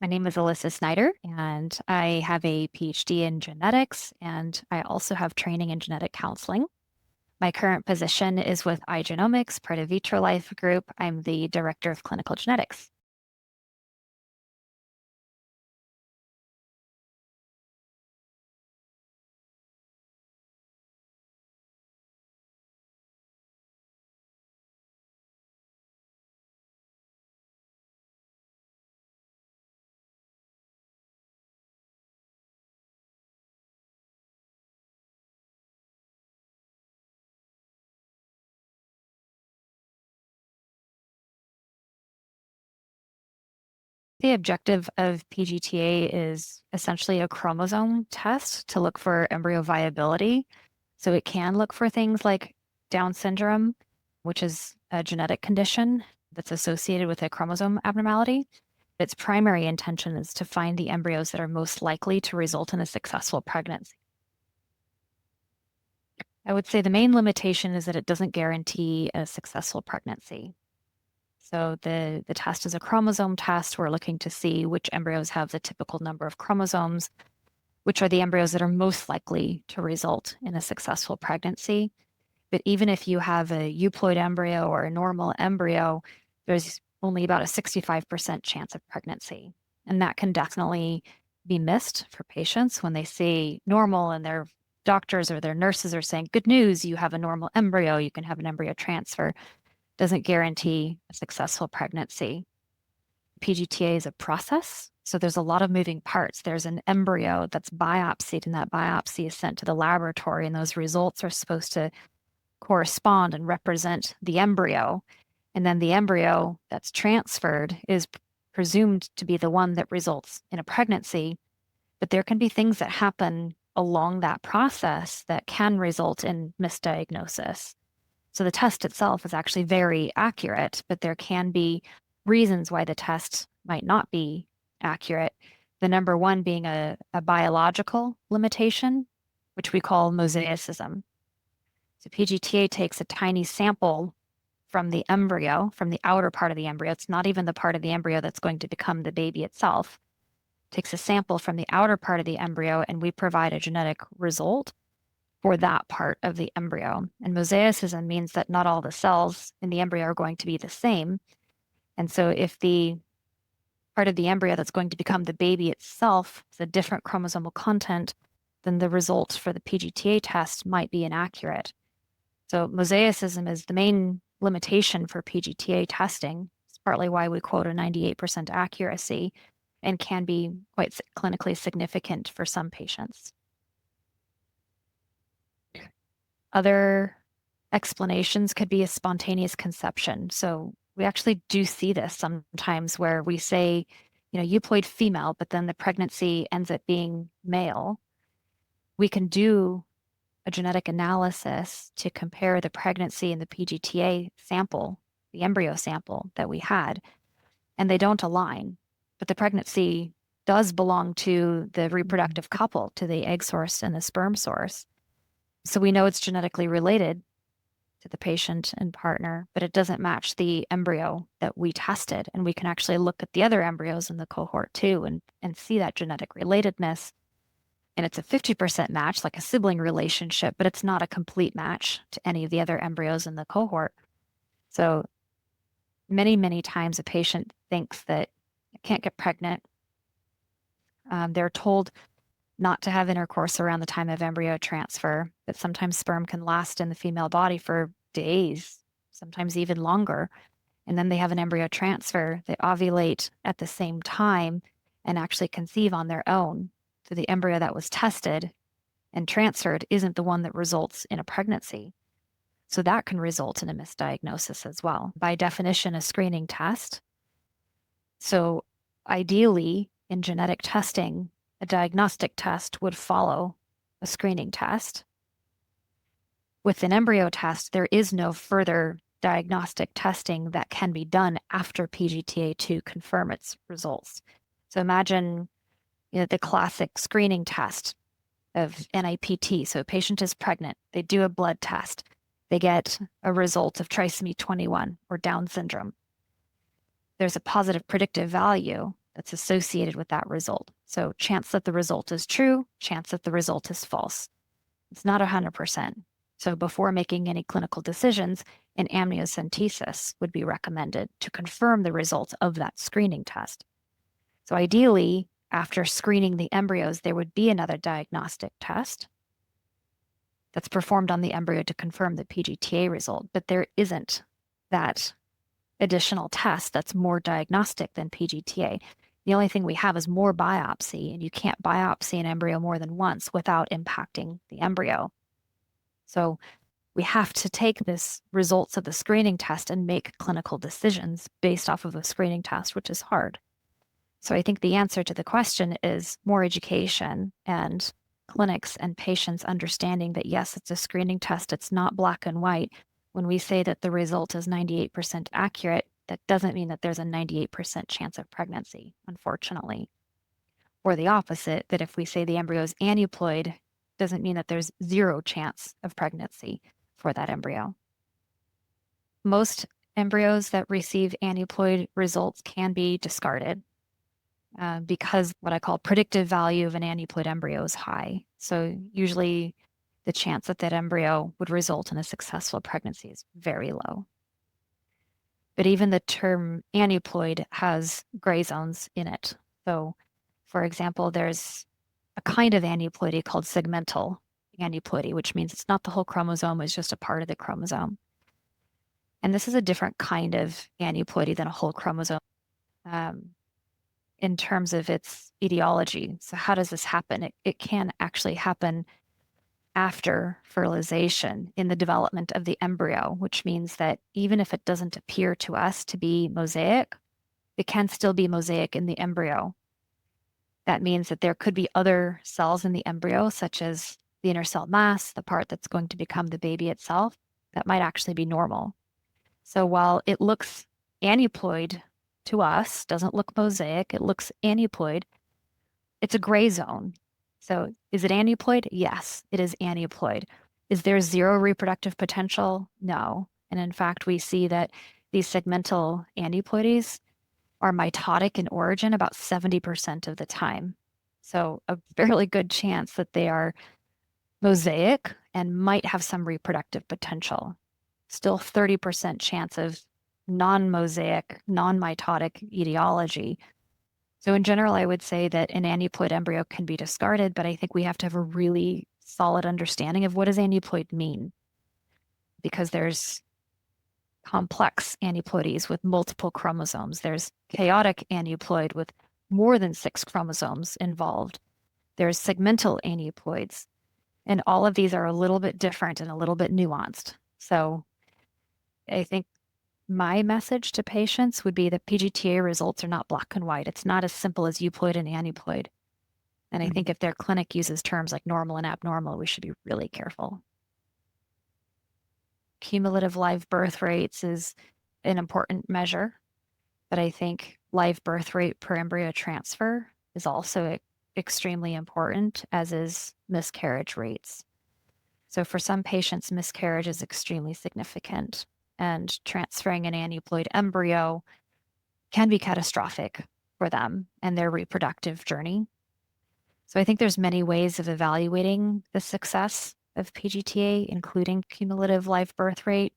My name is Alyssa Snider, and I have a PhD in genetics, and I also have training in genetic counseling. My current position is with Igenomix, part of Vitrolife Group. I'm the director of clinical genetics. The objective of PGT-A is essentially a chromosome test to look for embryo viability. So it can look for things like Down syndrome, which is a genetic condition that's associated with a chromosome abnormality. Its primary intention is to find the embryos that are most likely to result in a successful pregnancy. I would say the main limitation is that it doesn't guarantee a successful pregnancy. So the test is a chromosome test. We're looking to see which embryos have the typical number of chromosomes, which are the embryos that are most likely to result in a successful pregnancy. But even if you have a euploid embryo or a normal embryo, there's only about a 65% chance of pregnancy. And that can definitely be missed for patients when they see normal and their doctors or their nurses are saying, good news, you have a normal embryo, you can have an embryo transfer. Doesn't guarantee a successful pregnancy. PGT-A is a process. So there's a lot of moving parts. There's an embryo that's biopsied, and that biopsy is sent to the laboratory, and those results are supposed to correspond and represent the embryo. And then the embryo that's transferred is presumed to be the one that results in a pregnancy. But there can be things that happen along that process that can result in misdiagnosis. So the test itself is actually very accurate, but there can be reasons why the test might not be accurate. The number one being a biological limitation, which we call mosaicism. So PGT-A takes a tiny sample from the embryo, from the outer part of the embryo. It's not even the part of the embryo that's going to become the baby itself. It takes a sample from the outer part of the embryo, and we provide a genetic result for that part of the embryo. And mosaicism means that not all the cells in the embryo are going to be the same. And so if the part of the embryo that's going to become the baby itself is a different chromosomal content, then the result for the PGT-A test might be inaccurate. So mosaicism is the main limitation for PGT-A testing. It's partly why we quote a 98% accuracy and can be quite clinically significant for some patients. Other explanations could be a spontaneous conception. So we actually do see this sometimes where we say, euploid female, but then the pregnancy ends up being male. We can do a genetic analysis to compare the pregnancy and the PGT-A sample, the embryo sample that we had, and they don't align. But the pregnancy does belong to the reproductive couple, to the egg source and the sperm source. So we know it's genetically related to the patient and partner, but it doesn't match the embryo that we tested. And we can actually look at the other embryos in the cohort too and see that genetic relatedness. And it's a 50% match, like a sibling relationship, but it's not a complete match to any of the other embryos in the cohort. So many, many times a patient thinks that I can't get pregnant. They're told not to have intercourse around the time of embryo transfer, but sometimes sperm can last in the female body for days, sometimes even longer. And then they have an embryo transfer. They ovulate at the same time and actually conceive on their own. So the embryo that was tested and transferred isn't the one that results in a pregnancy. So that can result in a misdiagnosis as well. By definition, a screening test. So ideally, in genetic testing, a diagnostic test would follow a screening test. With an embryo test, there is no further diagnostic testing that can be done after PGT-A to confirm its results. So imagine the classic screening test of NIPT. So a patient is pregnant, they do a blood test, they get a result of trisomy 21 or Down syndrome. There's a positive predictive value that's associated with that result. So chance that the result is true, chance that the result is false. It's not 100%. So before making any clinical decisions, an amniocentesis would be recommended to confirm the results of that screening test. So ideally, after screening the embryos, there would be another diagnostic test that's performed on the embryo to confirm the PGT-A result, but there isn't that additional test that's more diagnostic than PGT-A. The only thing we have is more biopsy, and you can't biopsy an embryo more than once without impacting the embryo. So we have to take this results of the screening test and make clinical decisions based off of the screening test, which is hard. So I think the answer to the question is more education and clinics and patients understanding that, yes, it's a screening test. It's not black and white. When we say that the result is 98% accurate, that doesn't mean that there's a 98% chance of pregnancy, unfortunately. Or the opposite, that if we say the embryo is aneuploid, doesn't mean that there's 0 chance of pregnancy for that embryo. Most embryos that receive aneuploid results can be discarded because what I call predictive value of an aneuploid embryo is high. So usually the chance that that embryo would result in a successful pregnancy is very low. But even the term aneuploid has gray zones in it. So, for example, there's a kind of aneuploidy called segmental aneuploidy, which means it's not the whole chromosome, it's just a part of the chromosome. And this is a different kind of aneuploidy than a whole chromosome in terms of its etiology. So how does this happen? It can actually happen after fertilization in the development of the embryo, which means that even if it doesn't appear to us to be mosaic, it can still be mosaic in the embryo. That means that there could be other cells in the embryo, such as the inner cell mass, the part that's going to become the baby itself, that might actually be normal. So while it looks aneuploid to us, doesn't look mosaic, it looks aneuploid, it's a gray zone. So is it aneuploid? Yes, it is aneuploid. Is there 0 reproductive potential? No. And in fact, we see that these segmental aneuploidies are mitotic in origin about 70% of the time. So a fairly good chance that they are mosaic and might have some reproductive potential. Still 30% chance of non-mosaic, non-mitotic etiology. So in general, I would say that an aneuploid embryo can be discarded, but I think we have to have a really solid understanding of what does aneuploid mean, because there's complex aneuploidies with multiple chromosomes. There's chaotic aneuploid with more than 6 chromosomes involved. There's segmental aneuploids, and all of these are a little bit different and a little bit nuanced. So I think my message to patients would be that PGT-A results are not black and white. It's not as simple as euploid and aneuploid. And I think if their clinic uses terms like normal and abnormal, we should be really careful. Cumulative live birth rates is an important measure, but I think live birth rate per embryo transfer is also extremely important, as is miscarriage rates. So for some patients, miscarriage is extremely significant, and transferring an aneuploid embryo can be catastrophic for them and their reproductive journey. So I think there's many ways of evaluating the success of PGT-A, including cumulative live birth rate,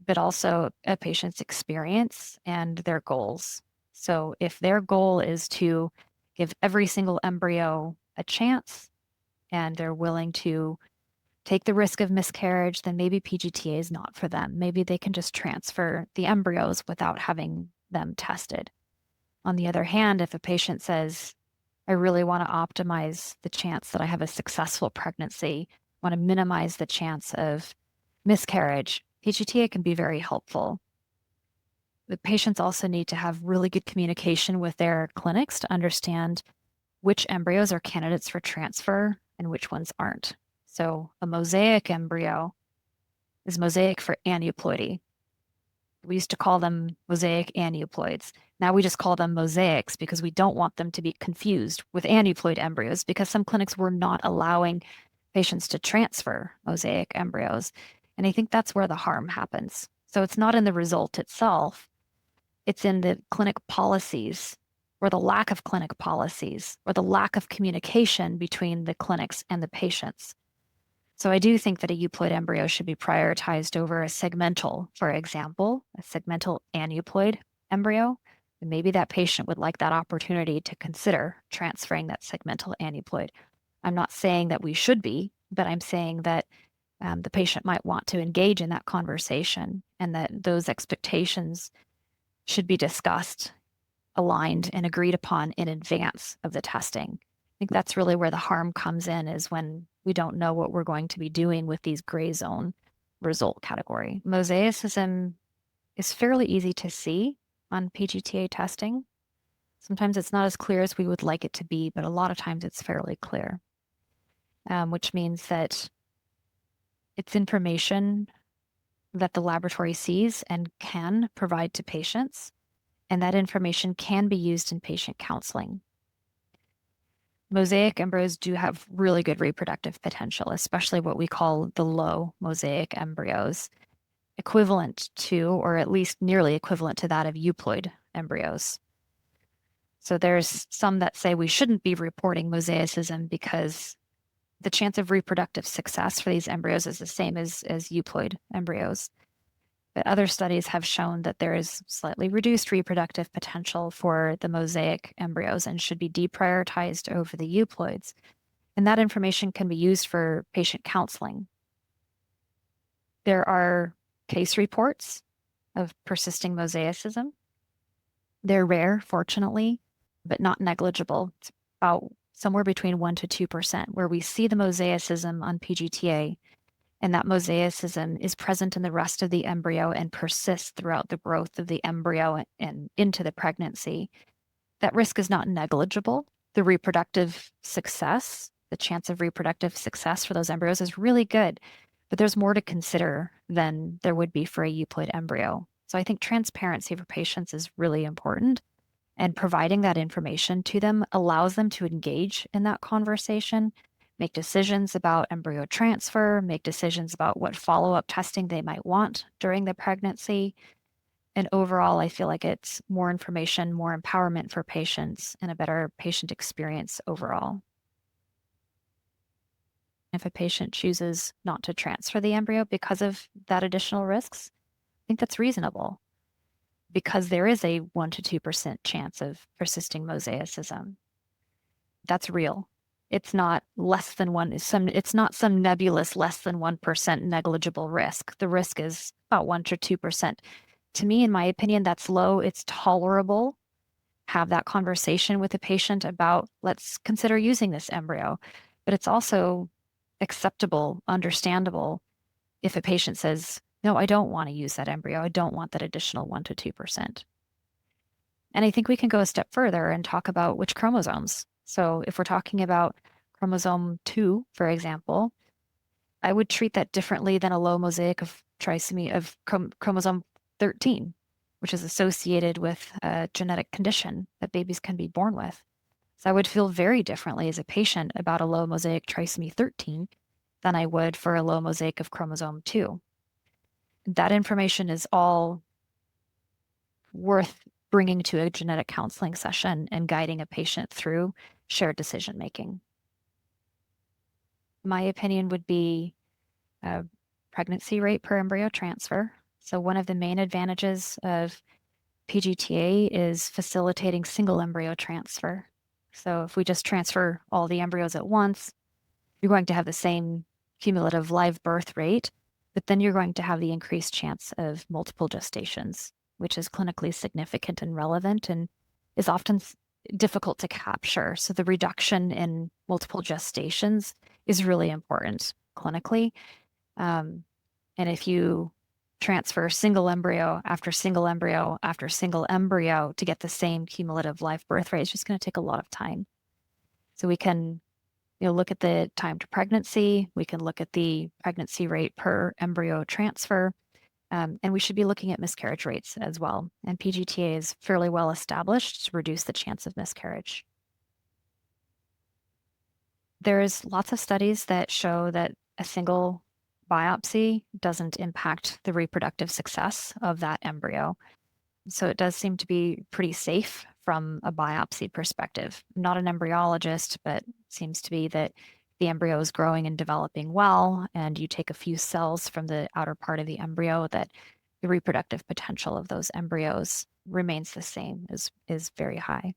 but also a patient's experience and their goals. So if their goal is to give every single embryo a chance and they're willing to take the risk of miscarriage, then maybe PGT-A is not for them. Maybe they can just transfer the embryos without having them tested. On the other hand, if a patient says, I really want to optimize the chance that I have a successful pregnancy, want to minimize the chance of miscarriage, PGT-A can be very helpful. The patients also need to have really good communication with their clinics to understand which embryos are candidates for transfer and which ones aren't. So a mosaic embryo is mosaic for aneuploidy. We used to call them mosaic aneuploids. Now we just call them mosaics because we don't want them to be confused with aneuploid embryos, because some clinics were not allowing patients to transfer mosaic embryos. And I think that's where the harm happens. So it's not in the result itself, it's in the clinic policies or the lack of clinic policies, or the lack of communication between the clinics and the patients. So I do think that a euploid embryo should be prioritized over a segmental, for example, a segmental aneuploid embryo. And maybe that patient would like that opportunity to consider transferring that segmental aneuploid. I'm not saying that we should be, but I'm saying that the patient might want to engage in that conversation, and that those expectations should be discussed, aligned, and agreed upon in advance of the testing. I think that's really where the harm comes in, is when we don't know what we're going to be doing with these gray zone result category. Mosaicism is fairly easy to see on PGT-A testing. Sometimes it's not as clear as we would like it to be, but a lot of times it's fairly clear, which means that it's information that the laboratory sees and can provide to patients, and that information can be used in patient counseling. Mosaic embryos do have really good reproductive potential, especially what we call the low mosaic embryos, equivalent to, or at least nearly equivalent to, that of euploid embryos. So there's some that say we shouldn't be reporting mosaicism because the chance of reproductive success for these embryos is the same as euploid embryos. But other studies have shown that there is slightly reduced reproductive potential for the mosaic embryos and should be deprioritized over the euploids. And that information can be used for patient counseling. There are case reports of persisting mosaicism. They're rare, fortunately, but not negligible. It's about somewhere between 1% to 2% where we see the mosaicism on PGT-A, and that mosaicism is present in the rest of the embryo and persists throughout the growth of the embryo and into the pregnancy. That risk is not negligible. The reproductive success, the chance of reproductive success for those embryos is really good, but there's more to consider than there would be for a euploid embryo. So I think transparency for patients is really important, and providing that information to them allows them to engage in that conversation, make decisions about embryo transfer, make decisions about what follow-up testing they might want during the pregnancy. And overall, I feel like it's more information, more empowerment for patients, and a better patient experience overall. If a patient chooses not to transfer the embryo because of that additional risks, I think that's reasonable, because there is a 1% to 2% chance of persisting mosaicism. That's real. It's not less than one. It's not some nebulous less than 1% negligible risk. The risk is about 1% to 2%. To me, in my opinion, that's low. It's tolerable. Have that conversation with the patient about, let's consider using this embryo. But it's also acceptable, understandable, if a patient says, no, I don't want to use that embryo. I don't want that additional 1% to 2%. And I think we can go a step further and talk about which chromosomes. So if we're talking about chromosome 2, for example, I would treat that differently than a low mosaic of trisomy of chromosome 13, which is associated with a genetic condition that babies can be born with. So I would feel very differently as a patient about a low mosaic trisomy 13 than I would for a low mosaic of chromosome 2. That information is all worth bringing to a genetic counseling session and guiding a patient through shared decision making. My opinion would be pregnancy rate per embryo transfer. So one of the main advantages of PGT-A is facilitating single embryo transfer. So if we just transfer all the embryos at once, you're going to have the same cumulative live birth rate, but then you're going to have the increased chance of multiple gestations, which is clinically significant and relevant and is often difficult to capture. So the reduction in multiple gestations is really important clinically. And if you transfer single embryo after single embryo after single embryo to get the same cumulative live birth rate, it's just going to take a lot of time. So we can look at the time to pregnancy, we can look at the pregnancy rate per embryo transfer, and we should be looking at miscarriage rates as well. And PGT-A is fairly well established to reduce the chance of miscarriage. There's lots of studies that show that a single biopsy doesn't impact the reproductive success of that embryo. So it does seem to be pretty safe from a biopsy perspective. I'm not an embryologist, but it seems to be that the embryo is growing and developing well, and you take a few cells from the outer part of the embryo, that the reproductive potential of those embryos remains the same, is very high.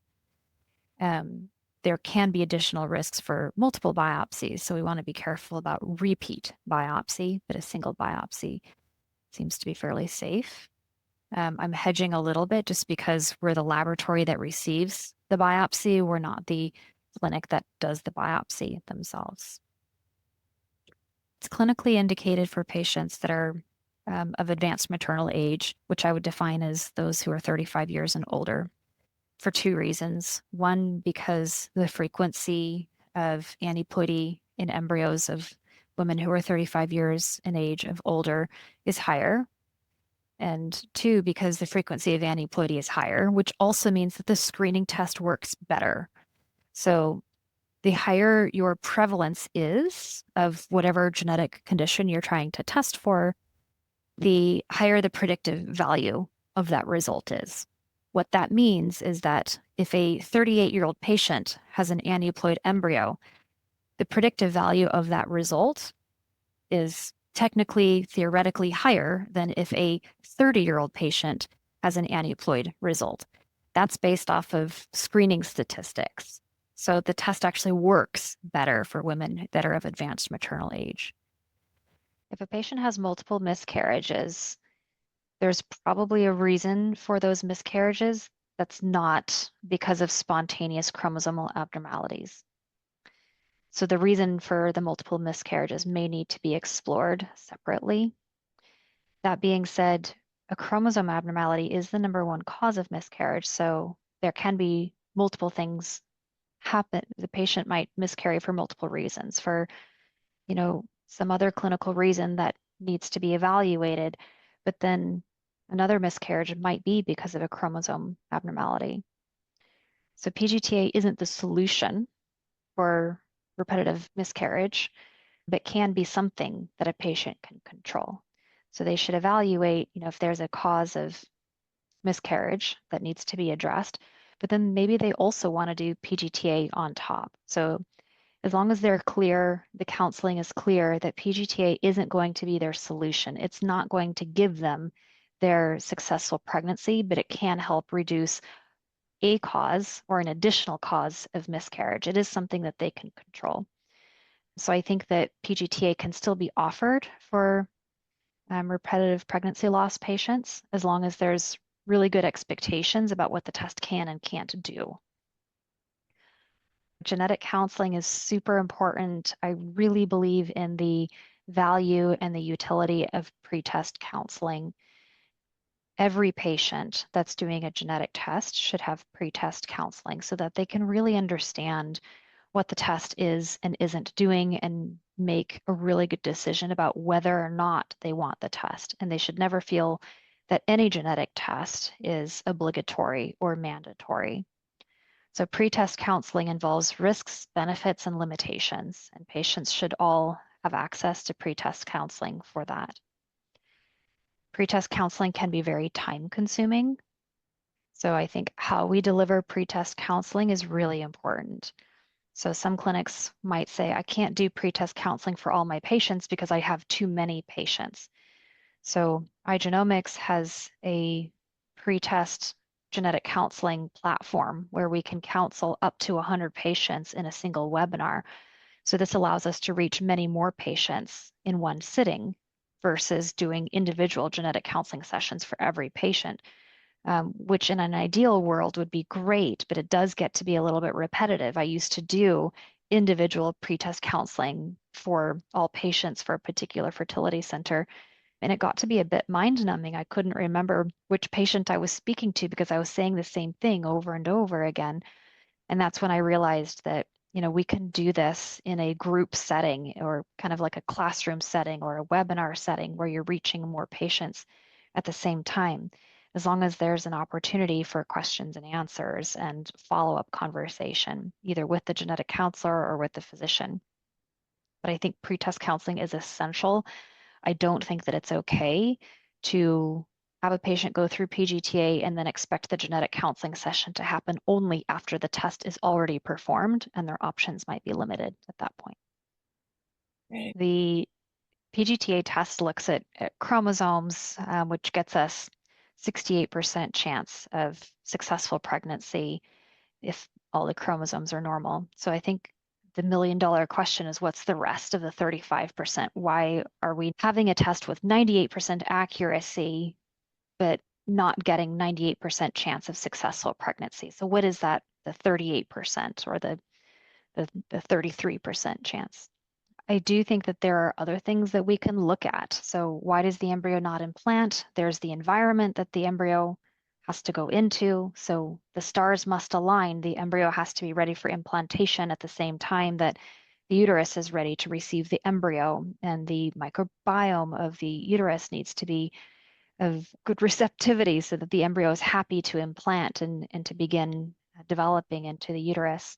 There can be additional risks for multiple biopsies, so we want to be careful about repeat biopsy, but a single biopsy seems to be fairly safe. I'm hedging a little bit just because we're the laboratory that receives the biopsy. We're not the clinic that does the biopsy themselves. It's clinically indicated for patients that are of advanced maternal age, which I would define as those who are 35 years and older, for two reasons. One, because the frequency of aneuploidy in embryos of women who are 35 years in age of older is higher. And two, because the frequency of aneuploidy is higher, which also means that the screening test works better. So the higher your prevalence is of whatever genetic condition you're trying to test for, the higher the predictive value of that result is. What that means is that if a 38-year-old patient has an aneuploid embryo, the predictive value of that result is technically, theoretically higher than if a 30-year-old patient has an aneuploid result. That's based off of screening statistics. So the test actually works better for women that are of advanced maternal age. If a patient has multiple miscarriages, there's probably a reason for those miscarriages that's not because of spontaneous chromosomal abnormalities. So the reason for the multiple miscarriages may need to be explored separately. That being said, a chromosome abnormality is the number one cause of miscarriage, so there can be multiple things happen. The patient might miscarry for multiple reasons, for, some other clinical reason that needs to be evaluated, but then another miscarriage might be because of a chromosome abnormality. So PGT-A isn't the solution for repetitive miscarriage, but can be something that a patient can control. So they should evaluate, if there's a cause of miscarriage that needs to be addressed, but then maybe they also want to do PGT-A on top. So as long as they're clear, the counseling is clear that PGT-A isn't going to be their solution. It's not going to give them their successful pregnancy, but it can help reduce a cause or an additional cause of miscarriage. It is something that they can control. So I think that PGT-A can still be offered for repetitive pregnancy loss patients, as long as there's really good expectations about what the test can and can't do. Genetic counseling is super important. I really believe in the value and the utility of pre-test counseling. Every patient that's doing a genetic test should have pre-test counseling so that they can really understand what the test is and isn't doing and make a really good decision about whether or not they want the test. And they should never feel that any genetic test is obligatory or mandatory. So pre-test counseling involves risks, benefits, and limitations, and patients should all have access to pre-test counseling for that. Pre-test counseling can be very time-consuming. So I think how we deliver pre-test counseling is really important. So some clinics might say, I can't do pre-test counseling for all my patients because I have too many patients. So Igenomix has a pre-test genetic counseling platform where we can counsel up to 100 patients in a single webinar. So this allows us to reach many more patients in one sitting versus doing individual genetic counseling sessions for every patient. Which in an ideal world would be great, but it does get to be a little bit repetitive. I used to do individual pre-test counseling for all patients for a particular fertility center, and it got to be a bit mind-numbing. I couldn't remember which patient I was speaking to because I was saying the same thing over and over again. And that's when I realized that, we can do this in a group setting or kind of like a classroom setting or a webinar setting where you're reaching more patients at the same time, as long as there's an opportunity for questions and answers and follow-up conversation, either with the genetic counselor or with the physician. But I think pre-test counseling is essential. I don't think that it's okay to have a patient go through PGT-A and then expect the genetic counseling session to happen only after the test is already performed, and their options might be limited at that point. Right. The PGT-A test looks at chromosomes, which gets us 68% chance of successful pregnancy if all the chromosomes are normal. So I think the $1 million question is, what's the rest of the 35%? Why are we having a test with 98% accuracy, but not getting 98% chance of successful pregnancy? So what is that, the 38% or the 33% chance? I do think that there are other things that we can look at. So why does the embryo not implant? There's the environment that the embryo has to go into. So the stars must align. The embryo has to be ready for implantation at the same time that the uterus is ready to receive the embryo. And the microbiome of the uterus needs to be of good receptivity so that the embryo is happy to implant and to begin developing into the uterus.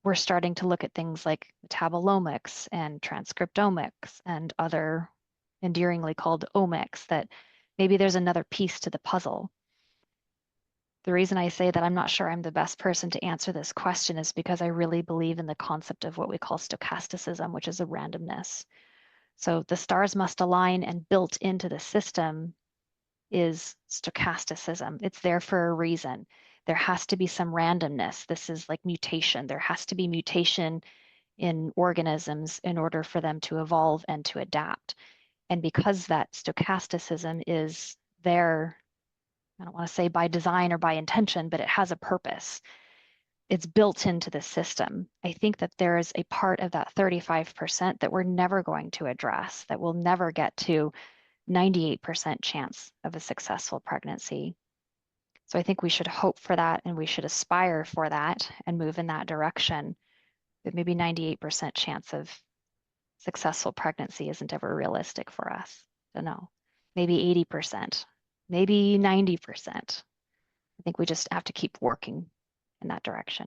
We're starting to look at things like metabolomics and transcriptomics and other endearingly called omics, that maybe there's another piece to the puzzle. The reason I say that I'm not sure I'm the best person to answer this question is because I really believe in the concept of what we call stochasticism, which is a randomness. So the stars must align, and built into the system is stochasticism. It's there for a reason. There has to be some randomness. This is like mutation. There has to be mutation in organisms in order for them to evolve and to adapt. And because that stochasticism is there, I don't want to say by design or by intention, but it has a purpose. It's built into the system. I think that there is a part of that 35% that we're never going to address, that we'll never get to 98% chance of a successful pregnancy. So I think we should hope for that, and we should aspire for that and move in that direction. But maybe 98% chance of successful pregnancy isn't ever realistic for us. I don't know. Maybe 80%, maybe 90%. I think we just have to keep working in that direction.